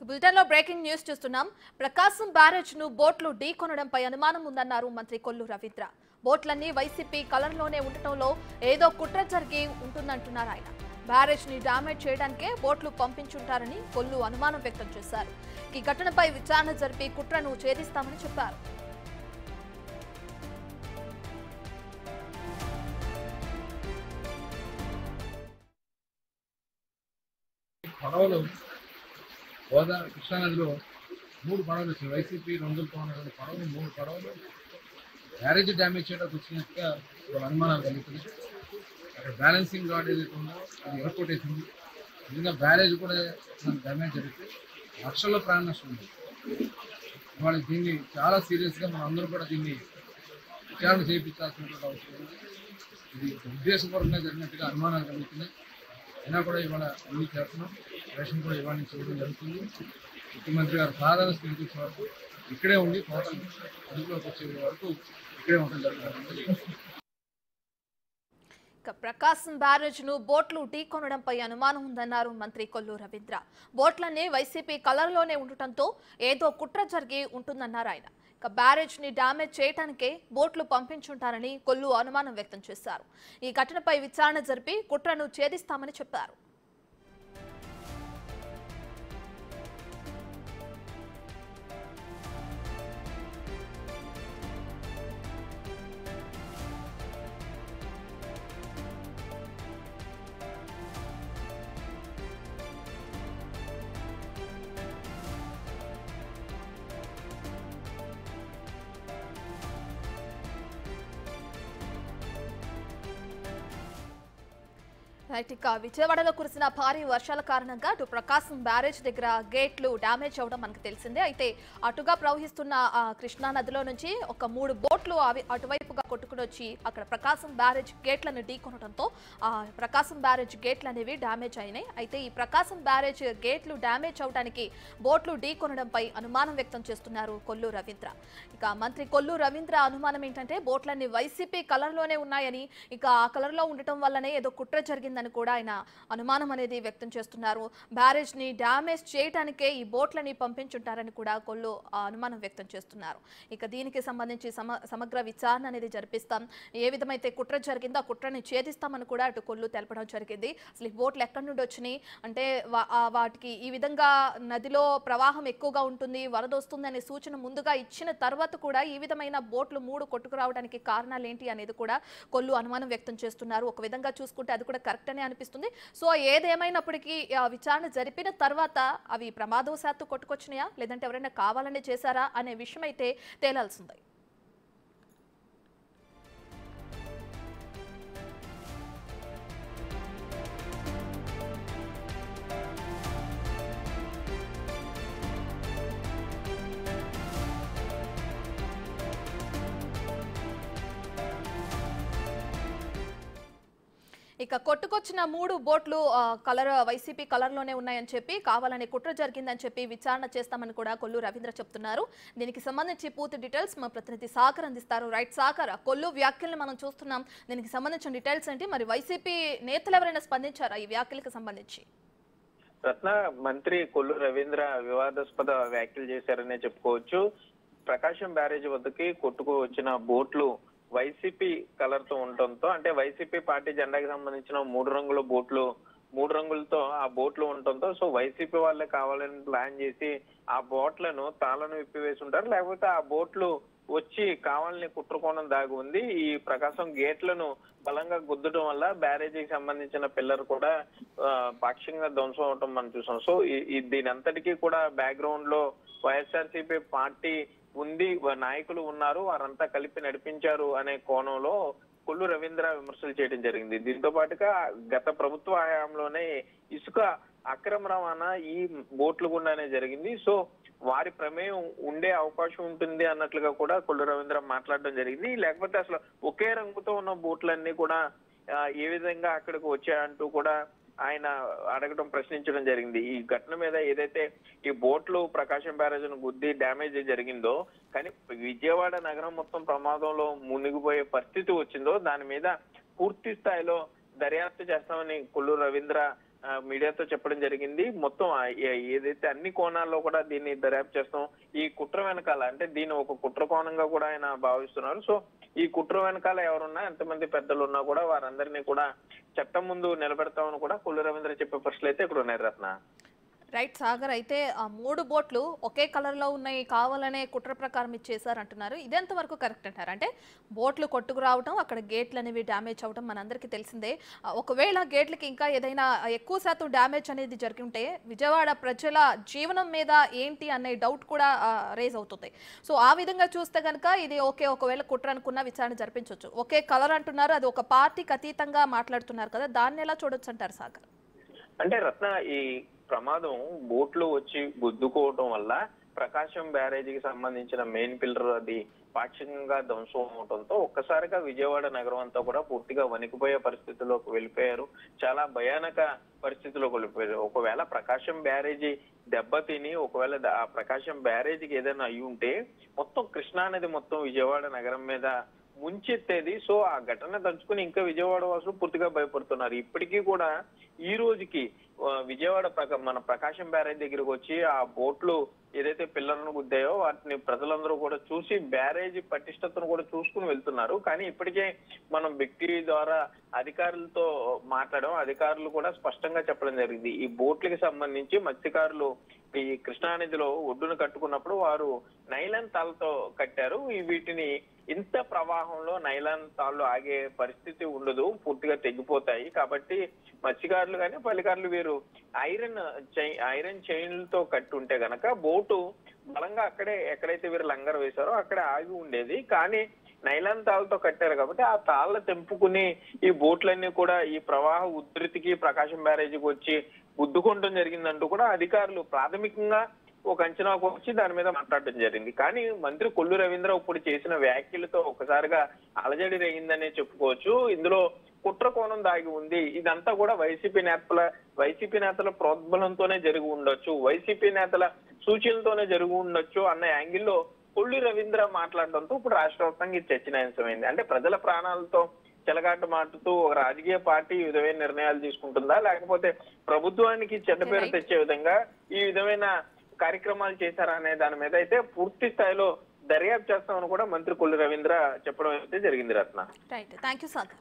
బులెటిన్లో breaking news చూస్తున్నాం. ప్రకాశం barrage ను బోట్లు ఢీకొనడంపై అనుమానం ఉందన్నారు మంత్రి కొల్లు రవీంద్ర. బోట్లన్నీ వైసీపీ కలర్లోనే ఉండటంలో ఏదో కుట్ర జరిగి ఉంటుందంటున్నారు ఆయన. బ్యారేజ్ ని డామేజ్ చేయడానికే బోట్లు పంపించుంటారని కొల్లు అనుమానం వ్యక్తం చేశారు. ఈ ఘటనపై విచారణ జరిపి కుట్రను ఛేదిస్తామని చెప్పారు. గోదావరి కృష్ణానదిలో 3 పడవలు వచ్చాయి. వైసీపీ రంగులతో ఉన్నటువంటి పడవలు 3 పడవలు బ్యారేజ్ డ్యామేజ్ చేయడానికి వచ్చినట్టుగా అనుమానాలు కలుగుతుంది. అక్కడ బ్యాలెన్సింగ్ గార్డ్ ఏదైతే ఉందో అది ఎరకొట్టేసింది. నిజంగా బ్యారేజ్ కూడా డ్యామేజ్ జరిగితే లక్షల్లో ప్రాణ నష్టం ఉంది. వాళ్ళు దీన్ని చాలా సీరియస్గా మనం అందరూ కూడా దీన్ని విచారణ చేయించాల్సినటువంటి అవసరం ఉంది. ఇది ఉద్దేశపూర్వకంగా జరిగినట్టుగా అనుమానాలు కలుగుతున్నాయి. అయినా కూడా ఇవాళ అన్ని చేస్తున్నాం. రేషన్ కూడా ఇవాళ నుంచి ఇవ్వడం జరుగుతుంది. ముఖ్యమంత్రి గారు సాధారణ స్థితికి వచ్చే వరకు ఇక్కడే ఉండి టోటల్ అదుపులోకి వచ్చే వరకు ఇక్కడే ఉండడం జరుగుతుంది. ప్రకాశం బ్యారేజ్ ను బోట్లు ఢీకొనడంపై అనుమానం ఉందన్నారు మంత్రి కొల్లు రవీంద్ర. బోట్లన్నీ వైసీపీ కలర్లోనే ఉండటంతో ఏదో కుట్ర జరిగి ఉంటుందన్నారు ఆయన. బ్యారేజ్ ని డామేజ్ చేయడానికే బోట్లు పంపించుంటారని కొల్లు అనుమానం వ్యక్తం చేశారు. ఈ ఘటనపై విచారణ జరిపి కుట్రను ఛేదిస్తామని చెప్పారు. ఇక విజయవాడలో కురిసిన భారీ వర్షాల కారణంగా అటు ప్రకాశం బ్యారేజ్ దగ్గర గేట్లు డ్యామేజ్ అవడం మనకు తెలిసిందే. అయితే అటుగా ప్రవహిస్తున్న కృష్ణా నదిలో నుంచి ఒక 3 బోట్లు అటువైపుగా కొట్టుకుని వచ్చి అక్కడ ప్రకాశం బ్యారేజ్ గేట్లను ఢీకొనడంతో ప్రకాశం బ్యారేజ్ గేట్లు అనేవి డ్యామేజ్ అయినాయి. అయితే ఈ ప్రకాశం బ్యారేజ్ గేట్లు డ్యామేజ్ అవడానికి బోట్లు ఢీకొనడంపై అనుమానం వ్యక్తం చేస్తున్నారు కొల్లు రవీంద్ర. ఇక మంత్రి కొల్లు రవీంద్ర అనుమానం ఏంటంటే బోట్లన్నీ వైసీపీ కలర్లోనే ఉన్నాయని, ఇక ఆ కలర్లో ఉండటం వల్లనే ఏదో కుట్ర జరిగిందని కూడా ఆయన అనుమానం అనేది వ్యక్తం చేస్తున్నారు. బ్యారేజ్ ని డ్యామేజ్ చేయడానికే ఈ బోట్లని పంపించుంటారని కూడా కొల్లు అనుమానం వ్యక్తం చేస్తున్నారు. ఇక దీనికి సంబంధించి సమగ్ర విచారణ అనేది జరిపిస్తాం, ఏ విధమైతే కుట్ర జరిగిందో ఆ కుట్రని ఛేదిస్తామని కూడా అటు కొల్లు తెలపడం జరిగింది. అసలు ఈ బోట్లు ఎక్కడి నుండి వచ్చినాయి అంటే వాటికి ఈ విధంగా నదిలో ప్రవాహం ఎక్కువగా ఉంటుంది, వరద వస్తుంది అనే సూచన ముందుగా ఇచ్చిన తర్వాత కూడా ఈ విధమైన బోట్లు 3 కొట్టుకురావడానికి కారణాలు ఏంటి అనేది కూడా కొల్లు అనుమానం వ్యక్తం చేస్తున్నారు. ఒక విధంగా చూసుకుంటే అది కూడా కరెక్ట్ అని అనిపిస్తుంది. సో ఏదేమైనప్పటికీ విచారణ జరిపిన తర్వాత అవి ప్రమాదవశాత్తు కొట్టుకొచ్చినాయా లేదంటే ఎవరైనా కావాలని చేశారా అనే విషయం అయితే తేలాల్సింది. ఇక కొట్టుకొచ్చిన 3 బోట్లు వైసీపీ కలర్లోనే ఉన్నాయని చెప్పి కావాలని కుట్ర జరిగిందని చెప్పి విచారణ చేస్తామని కూడా కొల్లు రవీంద్ర చెప్తున్నారు. దీనికి సంబంధించి పూర్తి డీటెయిల్స్ మా ప్రతినిధి సాగర్ అందిస్తారు. రైట్ సాగర్, కొల్లు వ్యాఖ్యలను మనం చూస్తున్నాం, దీనికి సంబంధించిన డీటెయిల్స్ ఏంటి? మరి వైసీపీ నేతలు ఎవరైనా స్పందించారా ఈ వ్యాఖ్యలకు సంబంధించి? రత్న, మంత్రి కొల్లు రవీంద్ర వివాదాస్పద వ్యాఖ్యలు చేశారనే చెప్పుకోవచ్చు. ప్రకాశం బ్యారేజ్ వద్దకి కొట్టుకు వచ్చిన బోట్లు వైసీపీ కలర్ తో ఉండటంతో, అంటే వైసీపీ పార్టీ జెండాకి సంబంధించిన 3 రంగుల బోట్లు 3 రంగులతో ఆ బోట్లు ఉండటంతో సో వైసీపీ వాళ్ళే కావాలని ప్లాన్ చేసి ఆ బోట్లను తాళను విప్పివేసి ఉంటారు, లేకపోతే ఆ బోట్లు వచ్చి కావాలని కుట్రకోణం దాగి ఉంది. ఈ ప్రకాశం గేట్లను బలంగా గుద్దడం వల్ల బ్యారేజీకి సంబంధించిన పిల్లర్ కూడా పాక్షికంగా ధ్వంసం అవటం మనం చూసాం. సో దీని అంతటికీ కూడా బ్యాక్గ్రౌండ్ లో వైఎస్ఆర్సీపీ పార్టీ ఉంది, నాయకులు ఉన్నారు, వారంతా కలిపి నడిపించారు అనే కోణంలో కొల్లు రవీంద్ర విమర్శలు చేయడం జరిగింది. దీంతో పాటుగా గత ప్రభుత్వ హయాంలోనే ఇసుక అక్రమ రవాణా ఈ బోట్ల గుండానే జరిగింది. సో వారి ప్రమేయం ఉండే అవకాశం ఉంటుంది అన్నట్లుగా కూడా కొల్లు రవీంద్ర మాట్లాడడం జరిగింది. లేకపోతే అసలు ఒకే రంగుతో ఉన్న బోట్లన్నీ కూడా ఏ విధంగా అక్కడికి వచ్చాయంటూ కూడా ఆయన అడగడం, ప్రశ్నించడం జరిగింది. ఈ ఘటన మీద ఏదైతే ఈ బోట్లు ప్రకాశం బ్యారేజ్ ను గుద్ది డ్యామేజ్ జరిగిందో, కానీ విజయవాడ నగరం మొత్తం ప్రమాదంలో మునిగిపోయే పరిస్థితి వచ్చిందో దాని మీద పూర్తి స్థాయిలో దర్యాప్తు చేస్తామని కొల్లు రవీంద్ర మీడియాతో చెప్పడం జరిగింది. మొత్తం ఏదైతే అన్ని కోణాల్లో కూడా దీన్ని దర్యాప్తు చేస్తాం. ఈ కుట్ర వెనకాల అంటే దీన్ని ఒక కుట్ర కోణంగా కూడా ఆయన భావిస్తున్నారు. సో ఈ కుట్ర వెనకాల ఎవరున్నా, ఎంతమంది పెద్దలు ఉన్నా కూడా వారందరినీ కూడా చట్టం ముందు నిలబెడతామని కూడా కొల్లు రవీంద్ర చెప్పే పరిస్థితులు అయితే ఇక్కడ ఉన్నాయి రత్న. రైట్ సాగర్, అయితే ఆ 3 బోట్లు ఒకే కలర్లో ఉన్నాయి, కావాలనే కుట్ర ప్రకారం ఇచ్చేసారు అంటున్నారు. ఇదెంత వరకు కరెక్ట్ అంటారు? అంటే బోట్లు కొట్టుకు రావడం, అక్కడ గేట్లు అనేవి డ్యామేజ్ అవడం మనందరికీ తెలిసిందే. ఒకవేళ గేట్లకి ఇంకా ఏదైనా ఎక్కువ శాతం డ్యామేజ్ అనేది జరిగి ఉంటే విజయవాడ ప్రజల జీవనం మీద ఏంటి అనే డౌట్ కూడా రేజ్ అవుతుంది. సో ఆ విధంగా చూస్తే కనుక ఇది ఓకే, ఒకవేళ కుట్ర అనుకున్న విచారణ జరిపించవచ్చు. ఒకే కలర్ అంటున్నారు, అది ఒక పార్టీకి అతీతంగా మాట్లాడుతున్నారు కదా, దాన్ని ఎలా చూడొచ్చు అంటారు సాగర్? అంటే రత్న, ఈ ప్రమాదం బోట్లు వచ్చి గుద్దుకోవటం వల్ల ప్రకాశం బ్యారేజీకి సంబంధించిన మెయిన్ పిల్లర్ అది పాక్షికంగా ధ్వంసం అవడంతో ఒక్కసారిగా విజయవాడ నగరం అంతా కూడా పూర్తిగా వణికిపోయే పరిస్థితుల్లోకి వెళ్ళిపోయారు. చాలా భయానక పరిస్థితుల్లోకి వెళ్ళిపోయారు. ఒకవేళ ప్రకాశం బ్యారేజీ దెబ్బతిని ఒకవేళ ఆ ప్రకాశం బ్యారేజీకి ఏదైనా అయి ఉంటే మొత్తం కృష్ణా నది మొత్తం విజయవాడ నగరం మీద ముంచెత్తేది. సో ఆ ఘటన దంచుకుని ఇంకా విజయవాడ వాసులు పూర్తిగా భయపడుతున్నారు. ఇప్పటికీ కూడా ఈ రోజుకి విజయవాడ మన ప్రకాశం బ్యారేజ్ దగ్గరకు వచ్చి ఆ బోట్లు ఏదైతే పిల్లలను గుద్దాయో వాటిని ప్రజలందరూ కూడా చూసి బ్యారేజ్ పటిష్టతను కూడా చూసుకుని వెళ్తున్నారు. కానీ ఇప్పటికే మనం వ్యక్తి ద్వారా అధికారులతో మాట్లాడడం, అధికారులు కూడా స్పష్టంగా చెప్పడం జరిగింది. ఈ బోట్లకి సంబంధించి మత్స్యకారులు ఈ కృష్ణానదిలో ఒడ్డును కట్టుకున్నప్పుడు వారు నైలాన్ తాళ్లతో కట్టారు. వీటిని ఇంత ప్రవాహంలో నైలాన్ తాళ్లు ఆగే పరిస్థితి ఉండదు, పూర్తిగా తెగిపోతాయి. కాబట్టి మత్స్యకారులు కానీ పల్లికారులు వీరు ఐరన్ చైన్లతో కట్టి ఉంటే గనక బోటు బలంగా అక్కడే ఎక్కడైతే వీరు లంగర్ వేశారో అక్కడే ఆగి ఉండేది. కానీ నైలాన్ తాళ్లతో కట్టారు కాబట్టి ఆ తాళ్ళ తెంపుకుని ఈ బోట్లన్నీ కూడా ఈ ప్రవాహ ఉధృతికి ప్రకాశం బ్యారేజీకి వచ్చి గుద్దుకోవడం జరిగిందంటూ కూడా అధికారులు ప్రాథమికంగా ఒక అంచనాకు వచ్చి దాని మీద మాట్లాడడం జరిగింది. కానీ మంత్రి కొల్లు రవీంద్ర ఇప్పుడు చేసిన వ్యాఖ్యలతో ఒకసారిగా అలజడి రేగిందనే చెప్పుకోవచ్చు. ఇందులో కుట్ర కోణం దాగి ఉంది. ఇదంతా కూడా వైసీపీ నేతల ప్రోద్బలంతోనే జరిగి ఉండొచ్చు, వైసీపీ నేతల సూచనలతోనే జరిగి ఉండొచ్చు అన్న యాంగిల్లో కొల్లు రవీంద్ర మాట్లాడడంతో ఇప్పుడు రాష్ట్ర వ్యాప్తంగా ఇది చర్చనీయాంశమైంది. అంటే ప్రజల ప్రాణాలతో చెలగాట మాటుతూ ఒక రాజకీయ పార్టీ ఈ విధమైన నిర్ణయాలు తీసుకుంటుందా, లేకపోతే ప్రభుత్వానికి చెడ్డ పేరు తెచ్చే విధంగా ఈ విధమైన కార్యక్రమాలు చేశారా అనే దాని మీద అయితే పూర్తి స్థాయిలో దర్యాప్తు చేస్తామని కూడా మంత్రి కొల్లు రవీంద్ర చెప్పడం అయితే జరిగింది Ratna. Right, thank you Sagar.